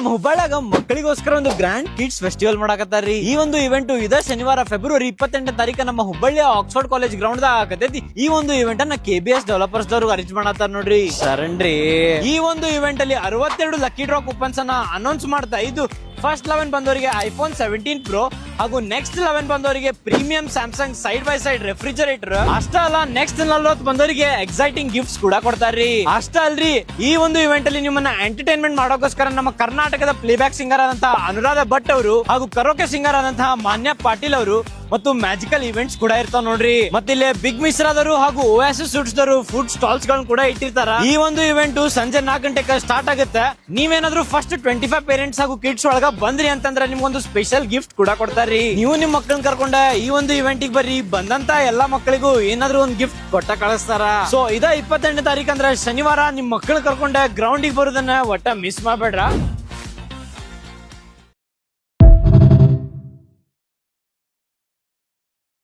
ನಮ್ಮ ಹುಬ್ಬಳ್ಳಿಯಾಗ ಮಕ್ಕಳಿಗೋಸ್ಕರ ಒಂದು ಗ್ರ್ಯಾಂಡ್ ಕಿಡ್ಸ್ ಫೆಸ್ಟಿವಲ್ ಮಾಡಕತ್ತಾರ್ರಿ. ಈ ಒಂದು ಇವೆಂಟ್ ಇದ ಶನಿವಾರ ಫೆಬ್ರವರಿ 28ನೇ ತಾರೀಕು ನಮ್ಮ ಹುಬ್ಬಳ್ಳಿಯ ಆಕ್ಸ್ಫರ್ಡ್ ಕಾಲೇಜ್ ಗ್ರೌಂಡ್ ದಾಗ ಆಗತೈತಿ. ಈ ಒಂದು ಇವೆಂಟ್ ಅನ್ನ KBS ಡೆವಲಪರ್ಸ್ ದವರು ಅರೇಂಜ್ ಮಾಡತ್ತಾರ ನೋಡ್ರಿ. ಶರಣ್ರಿ, ಈ ಒಂದು ಇವೆಂಟ್ ಅಲ್ಲಿ 62 ಲಕ್ಕಿ ಡ್ರಾ ಕೂಪನ್ಸ್ ಅನ್ನ ಅನೌನ್ಸ್ ಮಾಡ್ತಾ ಇದ್ದು ಫಸ್ಟ್ 11 ಬಂದವರಿಗೆ iPhone 17 Pro ಹಾಗೂ ನೆಕ್ಸ್ಟ್ 11 ಬಂದವರಿಗೆ premium Samsung side by side refrigerator. ಅಷ್ಟ ಅಲ್ಲ, ನೆಕ್ಸ್ಟ್ 40 ಬಂದವರಿಗೆ ಎಕ್ಸೈಟಿಂಗ್ ಗಿಫ್ಟ್ಸ್ ಕೂಡ ಕೊಡ್ತಾರ್ರಿ. ಅಷ್ಟ ಅಲ್ರಿ, ಈ ಒಂದು ಇವೆಂಟ್ ಅಲ್ಲಿ ನಿಮ್ಮನ್ನ ಎಂಟರ್ಟೈನ್ಮೆಂಟ್ ಮಾಡೋಕೋಸ್ಕರ ನಮ್ಮ ಕರ್ನಾಟಕದ ಪ್ಲೇಬ್ಯಾಕ್ ಸಿಂಗರ್ ಆದಂತಹ ಅನುರಾಧ ಭಟ್ ಅವರು ಹಾಗೂ ಕರೋಕೆ ಸಿಂಗರ್ ಆದಂತಹ ಮಾನ್ಯ ಪಾಟೀಲ್ ಅವರು ಮತ್ತು ಮ್ಯಾಜಿಕಲ್ ಇವೆಂಟ್ಸ್ ಕೂಡ ಇರ್ತಾವ ನೋಡ್ರಿ. ಮತ್ತೆ ಇಲ್ಲಿ ಬಿಗ್ ಮಿಶ್ರಾದವರು ಹಾಗೂ ಓಯಾಸಿಸ್ ಸೂಟ್ಸ್ ದವರು ಫುಡ್ ಸ್ಟಾಲ್ಸ್ ಗಳನ್ನ ಕೂಡ ಇಟ್ಟಿರ್ತಾರ. ಈ ಒಂದು ಇವೆಂಟ್ ಸಂಜೆ 4 ಗಂಟೆಗೆ ಸ್ಟಾರ್ಟ್ ಆಗುತ್ತೆ. ನೀವೇನಾದ್ರೂ ಫಸ್ಟ್ 25 ಪೇರೆಂಟ್ಸ್ ಹಾಗೂ ಕಿಡ್ಸ್ ಒಳಗ ಬಂದ್ರಿ ಅಂತಂದ್ರೆ ನಿಮ್ಗೊಂದು ಸ್ಪೆಷಲ್ ಗಿಫ್ಟ್ ಕೂಡ ಕೊಡ್ತಾರ್ರಿ. ನೀವು ನಿಮ್ ಮಕ್ಕಳನ್ನ ಕರ್ಕೊಂಡ ಈ ಒಂದು ಇವೆಂಟ್ ಗೆ ಬರ್ರಿ. ಬಂದಂತ ಎಲ್ಲಾ ಮಕ್ಕಳಿಗೂ ಏನಾದ್ರೂ ಒಂದ್ ಗಿಫ್ಟ್ ಕೊಟ್ಟ ಕಳಿಸ್ತಾರ. ಸೊ ಇದ 28ನೇ ತಾರೀಕು ಅಂದ್ರೆ ಶನಿವಾರ ನಿಮ್ ಮಕ್ಕಳು ಕರ್ಕೊಂಡ ಗ್ರೌಂಡ್ ಗೆ ಬರೋದನ್ನ ಒಟ್ಟ ಮಿಸ್ ಮಾಡ್ಬೇಡ್ರ.